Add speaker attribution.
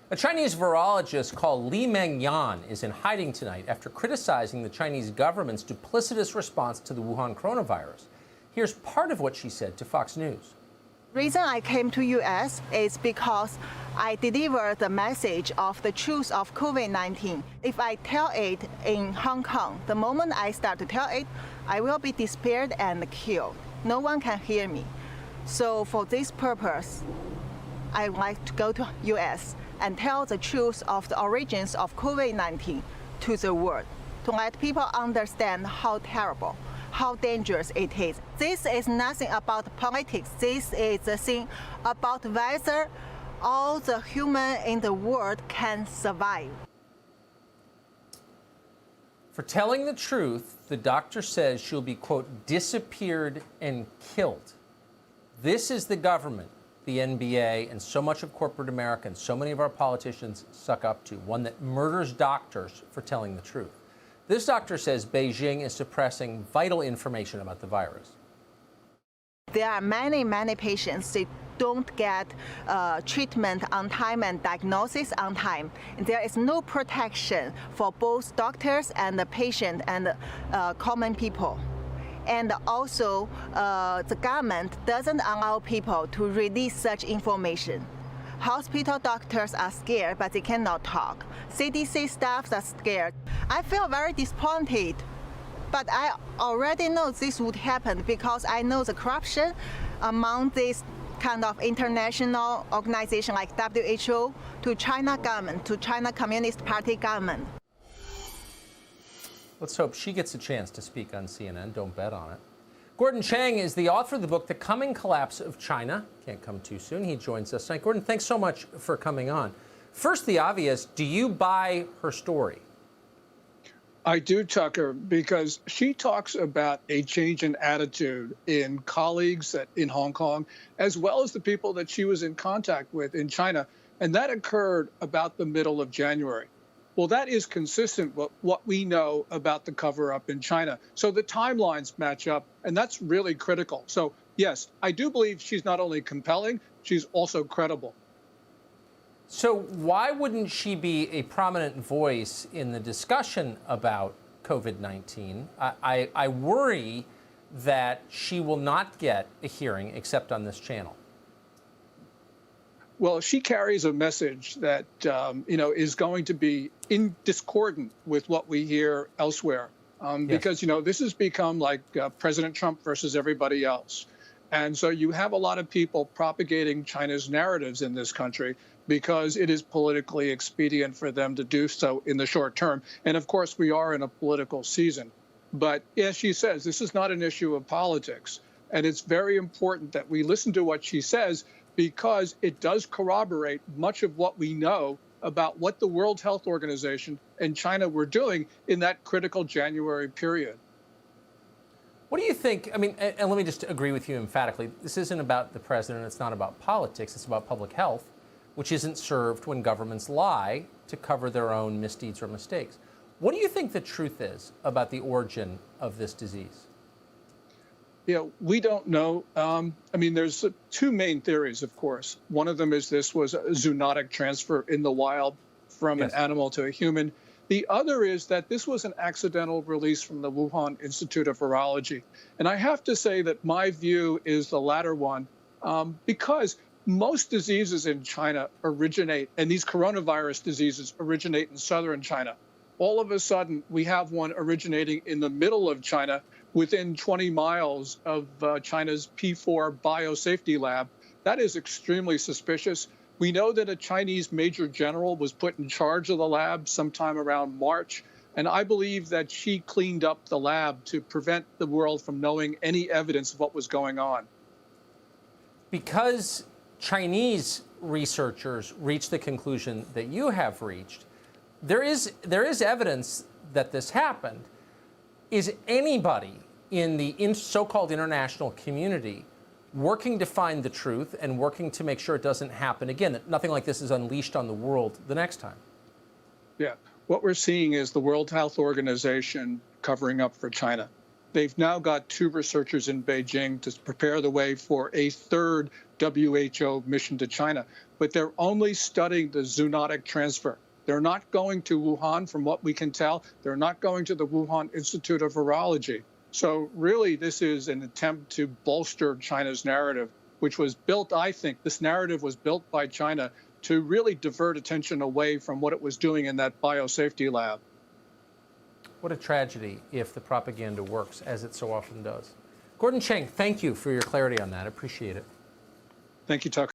Speaker 1: A Chinese virologist called Li Mengyan is in hiding tonight after criticizing the Chinese government's duplicitous response to the Wuhan coronavirus. Here's part of what she said to Fox News.
Speaker 2: The reason I came to U.S. is because I deliver the message of the truth of COVID-19. If I tell it in Hong Kong, the moment I start to tell it, I will be disappeared and killed. No one can hear me. So for this purpose, I like to go to U.S. and tell the truth of the origins of COVID-19 to the world, to let people understand how terrible, how dangerous it is. This is nothing about politics. This is a thing about whether all the human in the world can survive.
Speaker 1: For telling the truth, the doctor says she'll be, quote, disappeared and killed. This is the government the NBA and so much of corporate America and so many of our politicians suck up to, one that murders doctors for telling the truth. This doctor says Beijing is suppressing vital information about the virus.
Speaker 2: There are many patients that don't get treatment on time and diagnosis on time. There is no protection for both doctors and the patient and common people. And also, the government doesn't allow people to release such information. Hospital doctors are scared, but they cannot talk. CDC staffs are scared. I feel very disappointed, but I already know this would happen because I know the corruption among this kind of international organization like WHO, to China government, to China Communist Party government.
Speaker 1: Let's hope she gets a chance to speak on CNN. Don't bet on it. Gordon Chang is the author of the book, The Coming Collapse of China. Can't come too soon. He joins us tonight. Gordon, thanks so much for coming on. First, the obvious, do you buy her story?
Speaker 3: I do, Tucker, because she talks about a change in attitude in colleagues in Hong Kong, as well as the people that she was in contact with in China. And that occurred about the middle of January. Well, that is consistent with what we know about the cover-up in China. So the timelines match up, and that's really critical. So, yes, I do believe she's not only compelling, she's also credible.
Speaker 1: So why wouldn't she be a prominent voice in the discussion about COVID-19? I worry that she will not get a hearing except on this channel.
Speaker 3: Well, she carries a message that, is going to be in discordant with what we hear elsewhere. Because, this has become like President Trump versus everybody else. And so you have a lot of people propagating China's narratives in this country because it is politically expedient for them to do so in the short term. And of course, we are in a political season. But as she says, this is not an issue of politics. And it's very important that we listen to what she says, because it does corroborate much of what we know about what the World Health Organization and China were doing in that critical January period.
Speaker 1: What do you think? I mean, and let me just agree with you emphatically. This isn't about the president. It's not about politics. It's about public health, which isn't served when governments lie to cover their own misdeeds or mistakes. What do you think the truth is about the origin of this disease?
Speaker 3: We don't know. There's two main theories, of course. One of them is this was a zoonotic transfer in the wild from an animal to a human. The other is that this was an accidental release from the Wuhan Institute of Virology. And I have to say that my view is the latter one, because most diseases in China originate, and these coronavirus diseases originate in southern China. All of a sudden, we have one originating in the middle of China, within 20 miles of China's P4 biosafety lab. That is extremely suspicious. We know that a Chinese major general was put in charge of the lab sometime around March, and I believe that she cleaned up the lab to prevent the world from knowing any evidence of what was going on.
Speaker 1: Because Chinese researchers reached the conclusion that you have reached, there is evidence that this happened. Is anybody in the so-called international community working to find the truth and working to make sure it doesn't happen again, that nothing like this is unleashed on the world the next time?
Speaker 3: Yeah. What we're seeing is the World Health Organization covering up for China. They've now got 2 researchers in Beijing to prepare the way for a 3rd WHO mission to China. But they're only studying the zoonotic transfer. They're not going to Wuhan, from what we can tell. They're not going to the Wuhan Institute of Virology. So really, this is an attempt to bolster China's narrative, which was built, I think, this narrative was built by China to really divert attention away from what it was doing in that biosafety lab.
Speaker 1: What a tragedy if the propaganda works, as it so often does. Gordon Chang, thank you for your clarity on that. I appreciate it.
Speaker 3: Thank you, Tucker.